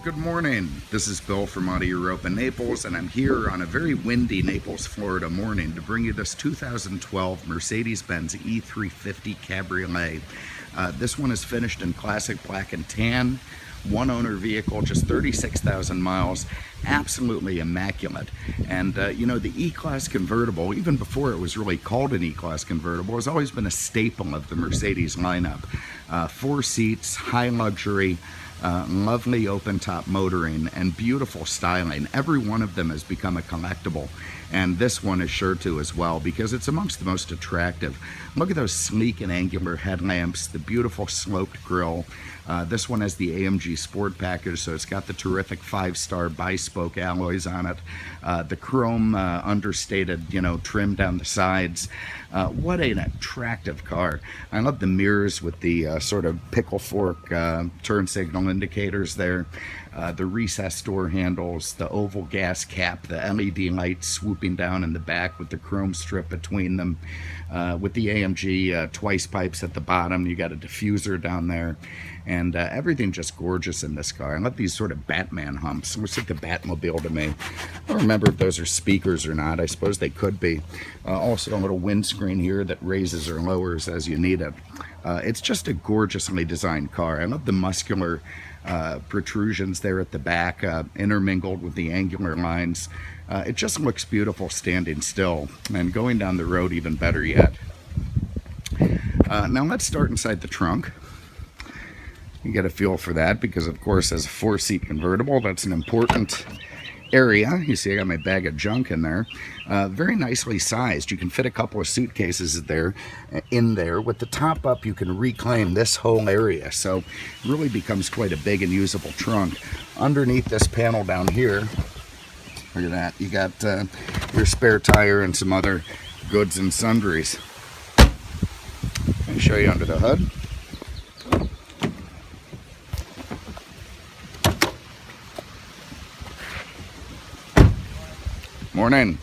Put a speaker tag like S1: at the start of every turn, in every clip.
S1: Good morning. This is Bill from Europa, Naples, and I'm here on a very windy Naples, Florida morning to bring you this 2012 Mercedes-Benz E350 Cabriolet. This one is finished in classic black and tan, one owner vehicle, just 36,000 miles, absolutely immaculate. And you know, the E-Class convertible, even before it was really called an E-Class convertible, has always been a staple of the Mercedes lineup. 4 seats, high luxury, lovely open top motoring, and beautiful styling. Every one of them has become a collectible, and this one is sure to as well, because it's amongst the most attractive. Look at those sleek and angular headlamps, the beautiful sloped grille. This one has the AMG Sport package, so it's got the terrific 5-star bi-spoke alloys on it. The chrome understated, trim down the sides. What an attractive car. I love the mirrors with the sort of pickle fork turn signal indicators there. The recessed door handles, the oval gas cap, the LED lights swooping down in the back with the chrome strip between them. With the AMG twice pipes at the bottom, you got a diffuser down there, and everything just gorgeous in this car. I love these sort of Batman humps. It looks like the Batmobile to me. I don't remember if those are speakers or not. I suppose they could be. Also a little windscreen here that raises or lowers as you need it. It's just a gorgeously designed car. I love the muscular protrusions there at the back, intermingled with the angular lines. It just looks beautiful standing still, and going down the road even better yet. Now let's start inside the trunk. You get a feel for that, because of course as a 4-seat convertible, that's an important area. You see I got my bag of junk in there. Very nicely sized. You can fit a couple of suitcases in there. With the top up, you can reclaim this whole area, so it really becomes quite a big and usable trunk. Underneath this panel down here, look at that, you got your spare tire and some other goods and sundries. Let me show you under the hood. Morning.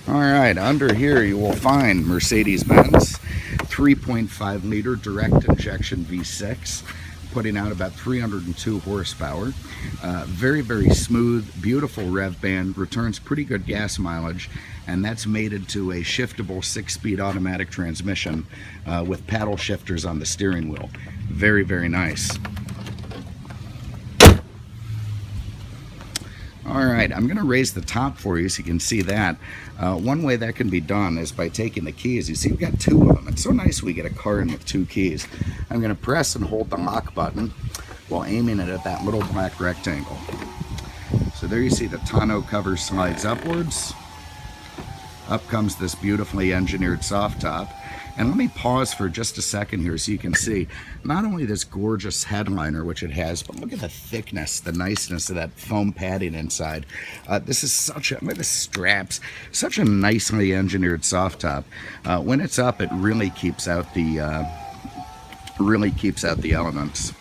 S1: All right, under here you will find Mercedes-Benz 3.5 liter direct injection V6, putting out about 302 horsepower. Very, very smooth, beautiful rev band, returns pretty good gas mileage, and that's mated to a shiftable 6-speed automatic transmission with paddle shifters on the steering wheel. Very, very nice. All right, I'm going to raise the top for you so you can see that. One way that can be done is by taking the keys. You see, we've got 2 of them. It's so nice we get a car in with 2 keys. I'm going to press and hold the lock button while aiming it at that little black rectangle. So there you see the tonneau cover slides upwards. Up comes this beautifully engineered soft top. And let me pause for just a second here so you can see not only this gorgeous headliner, which it has, but look at the thickness, the niceness of that foam padding inside. This is look at the straps, such a nicely engineered soft top. When it's up, it really keeps out the elements.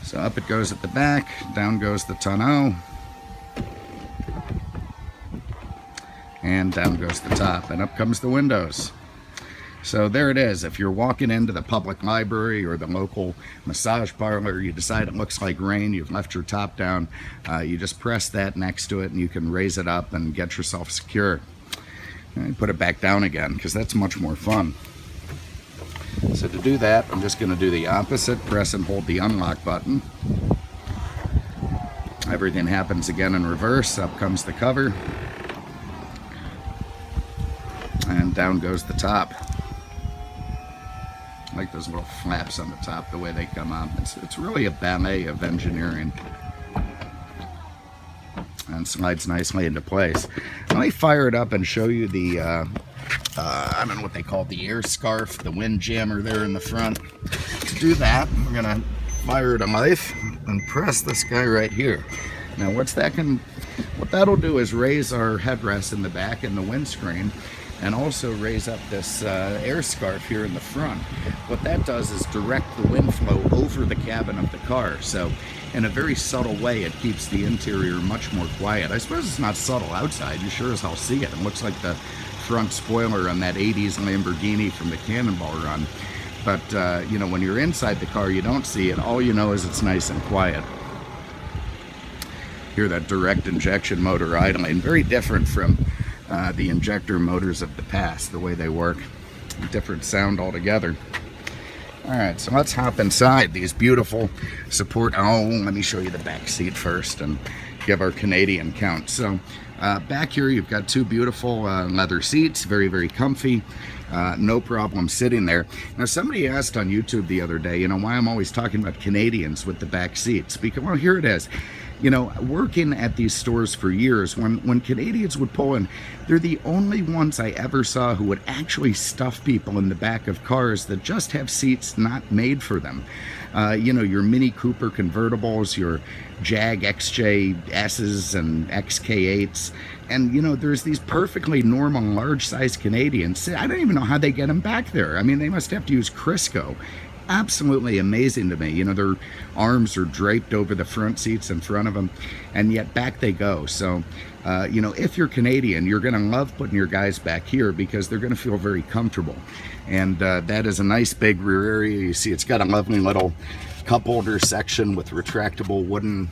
S1: So up it goes at the back, down goes the tonneau, and down goes the top, and up comes the windows. So there it is. If you're walking into the public library or the local massage parlor, you decide it looks like rain, you've left your top down, you just press that next to it and you can raise it up and get yourself secure. And put it back down again, because that's much more fun. So to do that, I'm just going to do the opposite. Press and hold the unlock button. Everything happens again in reverse. Up comes the cover. And down goes the top. I like those little flaps on the top, the way they come up. It's really a ballet of engineering, and slides nicely into place. Let me fire it up and show you the I don't know what they call the air scarf, the wind jammer there in the front. To do that, we're gonna fire to life and press this guy right here. Now what that'll do is raise our headrest in the back and the windscreen, and also raise up this air scarf here in the front. What that does is direct the wind flow over the cabin of the car. So in a very subtle way, it keeps the interior much more quiet. I suppose it's not subtle outside. You sure as hell see it. It looks like the front spoiler on that 80s Lamborghini from the Cannonball Run. But when you're inside the car, you don't see it. All you know is it's nice and quiet. Hear that direct injection motor idling. Very different from the injector motors of the past, the way they work. Different sound altogether. Alright, so let's hop inside these beautiful support. Oh, let me show you the back seat first and give our Canadian count. So back here you've got two beautiful leather seats, very, very comfy. No problem sitting there. Now, somebody asked on YouTube the other day, why I'm always talking about Canadians with the back seats. Because, well, here it is. Working at these stores for years, when Canadians would pull in, they're the only ones I ever saw who would actually stuff people in the back of cars that just have seats not made for them. Your Mini Cooper convertibles, your Jag XJ-S's and XK8s, and there's these perfectly normal large-sized Canadians. I don't even know how they get them back there. I mean, they must have to use Crisco. Absolutely amazing to me. Their arms are draped over the front seats in front of them, and yet back they go. So, if you're Canadian, you're going to love putting your guys back here because they're going to feel very comfortable. And that is a nice big rear area. You see it's got a lovely little cup holder section with retractable wooden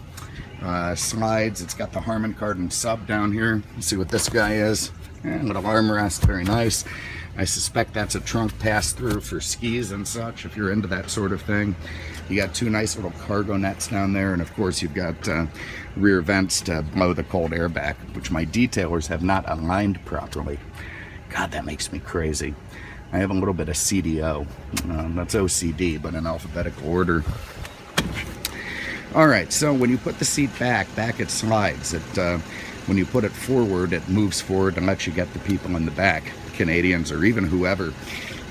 S1: slides. It's got the Harman Kardon sub down here. You see what this guy is. And little armrest, very nice. I suspect that's a trunk pass-through for skis and such, if you're into that sort of thing. You got two nice little cargo nets down there, and of course you've got rear vents to blow the cold air back, which my detailers have not aligned properly. God, that makes me crazy. I have a little bit of CDO. That's OCD, but in alphabetical order. All right, so when you put the seat back it slides. When you put it forward, it moves forward and lets you get the people in the back, Canadians or even whoever.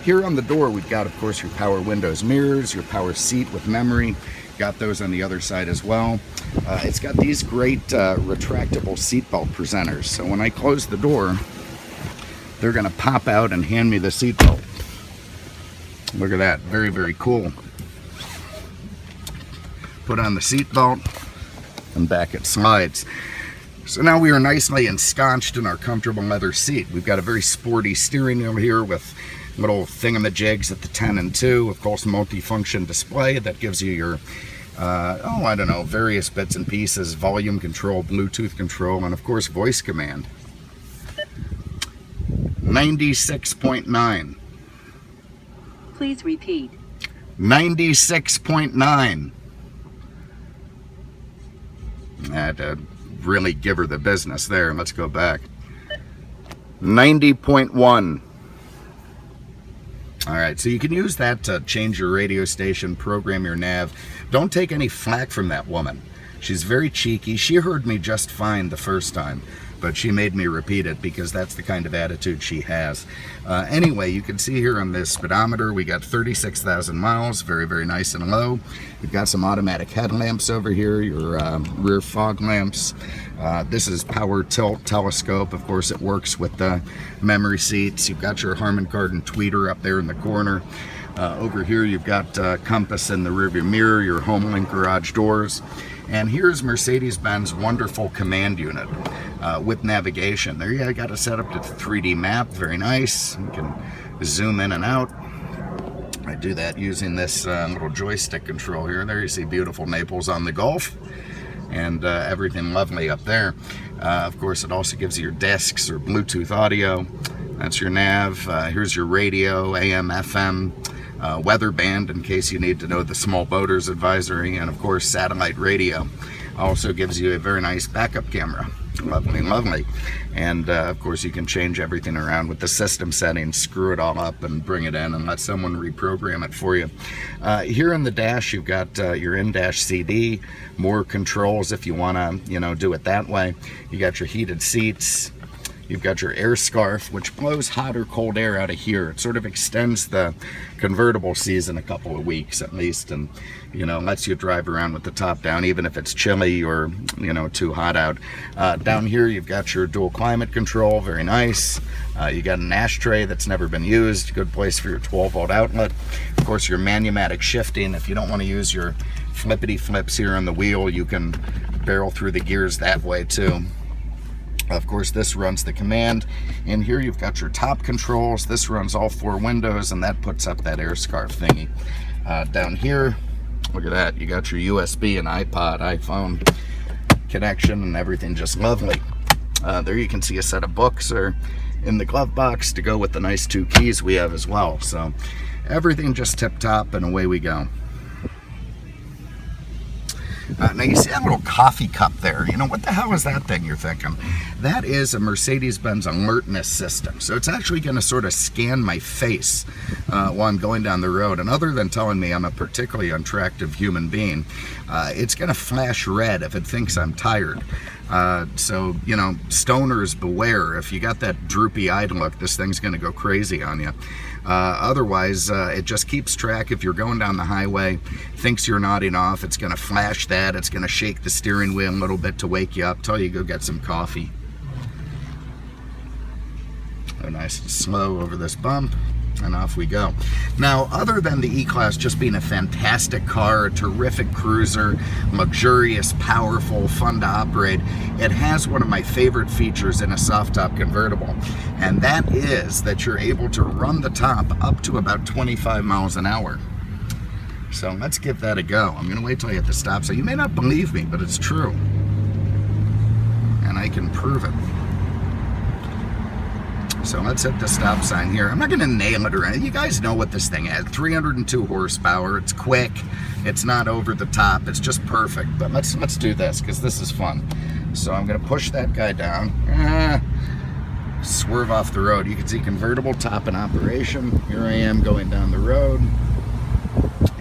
S1: Here on the door, we've got, of course, your power windows, mirrors, your power seat with memory. Got those on the other side as well. It's got these great retractable seatbelt presenters. So when I close the door, they're going to pop out and hand me the seatbelt. Look at that. Very, very cool. Put on the seatbelt, and back it slides. So now we are nicely ensconced in our comfortable leather seat. We've got a very sporty steering wheel here with little thingamajigs at the 10 and 2. Of course, multi-function display that gives you your, various bits and pieces, volume control, Bluetooth control, and of course, voice command. 96.9.
S2: Please repeat.
S1: 96.9. That really give her the business there. Let's go back. 90.1. All right, so you can use that to change your radio station, program your nav. Don't take any flack from that woman. She's very cheeky. She heard me just fine the first time, but she made me repeat it because that's the kind of attitude she has. Anyway, you can see here on this speedometer, we got 36,000 miles, very, very nice and low. We've got some automatic headlamps over here, your rear fog lamps. This is power tilt telescope. Of course, it works with the memory seats. You've got your Harman Kardon tweeter up there in the corner. Over here, you've got compass in the rearview mirror, your HomeLink garage doors. And here's Mercedes-Benz wonderful command unit with navigation. There you got it set up to 3D map, very nice. You can zoom in and out. I do that using this little joystick control here. There you see beautiful Naples on the Gulf and everything lovely up there. Of course, it also gives you your discs or Bluetooth audio. That's your nav. Here's your radio, AM, FM. Weather band in case you need to know the small boaters advisory, and of course satellite radio. Also gives you a very nice backup camera. Lovely, lovely. And of course you can change everything around with the system settings, screw it all up and bring it in and let someone reprogram it for you. Here in the dash you've got your in-dash CD, more controls if you want to do it that way. You got your heated seats. You've got your air scarf, which blows hot or cold air out of here. It sort of extends the convertible season a couple of weeks at least, and lets you drive around with the top down even if it's chilly or too hot out. Down here you've got your dual climate control, very nice. You got an ashtray that's never been used, good place for your 12-volt outlet. Of course, your manumatic shifting. If you don't want to use your flippity flips here on the wheel, you can barrel through the gears that way too. Of course, this runs the command. And here you've got your top controls. This runs all 4 windows, and that puts up that air scarf thingy. Down here, look at that. You got your USB and iPod, iPhone. connection and everything just lovely. There you can see a set of books are in the glove box to go with the nice 2 keys we have as well. So everything just tip top, and away we go. Now you see that little coffee cup there. You know, what the hell is that thing, you're thinking? That is a Mercedes-Benz alertness system. So it's actually going to sort of scan my face while I'm going down the road. And other than telling me I'm a particularly unattractive human being, it's going to flash red if it thinks I'm tired. So, you know, stoners beware. If you got that droopy-eyed look, this thing's going to go crazy on you. Otherwise, it just keeps track. If you're going down the highway, thinks you're nodding off, it's going to flash that. It's going to shake the steering wheel a little bit to wake you up, tell you to go get some coffee. Go nice and slow over this bump, and off we go. Now, other than the E-Class just being a fantastic car, a terrific cruiser, luxurious, powerful, fun to operate, it has one of my favorite features in a soft top convertible, and that is that you're able to run the top up to about 25 miles an hour. So let's give that a go. I'm gonna wait till I hit the stop sign. You may not believe me, but it's true, and I can prove it. So let's hit the stop sign here. I'm not gonna nail it or anything. You guys know what this thing has. 302 horsepower. It's quick. It's not over the top. It's just perfect. But let's do this, because this is fun. So I'm gonna push that guy down. Swerve off the road. You can see convertible top in operation. Here I am going down the road.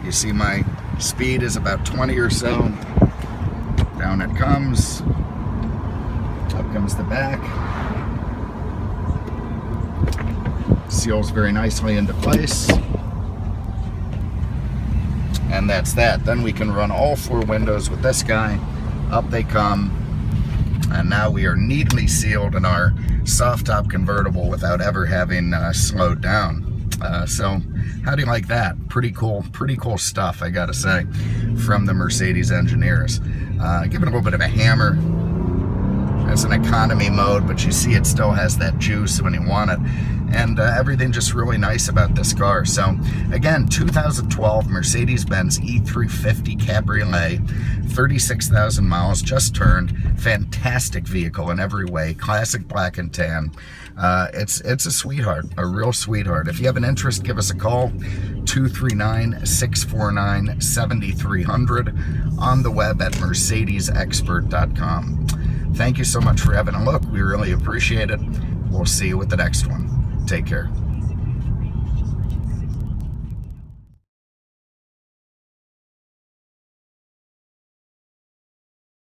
S1: You see my speed is about 20 or so. Down it comes. Up comes the back. Seals very nicely into place, and that's that. Then we can run all 4 windows with this guy. Up they come, and now we are neatly sealed in our soft top convertible without ever having slowed down. So how do you like that? Pretty cool stuff, I gotta say, from the Mercedes engineers. Give it a little bit of a hammer. It's an economy mode, but you see it still has that juice when you want it, and everything just really nice about this car. So again, 2012 Mercedes-Benz E350 Cabriolet, 36,000 miles, just turned. Fantastic vehicle in every way. Classic black and tan. It's a sweetheart, a real sweetheart. If you have an interest, give us a call, 239-649-7300, on the web at mercedesexpert.com. Thank you so much for having a look. We really appreciate it. We'll see you with the next one. Take care.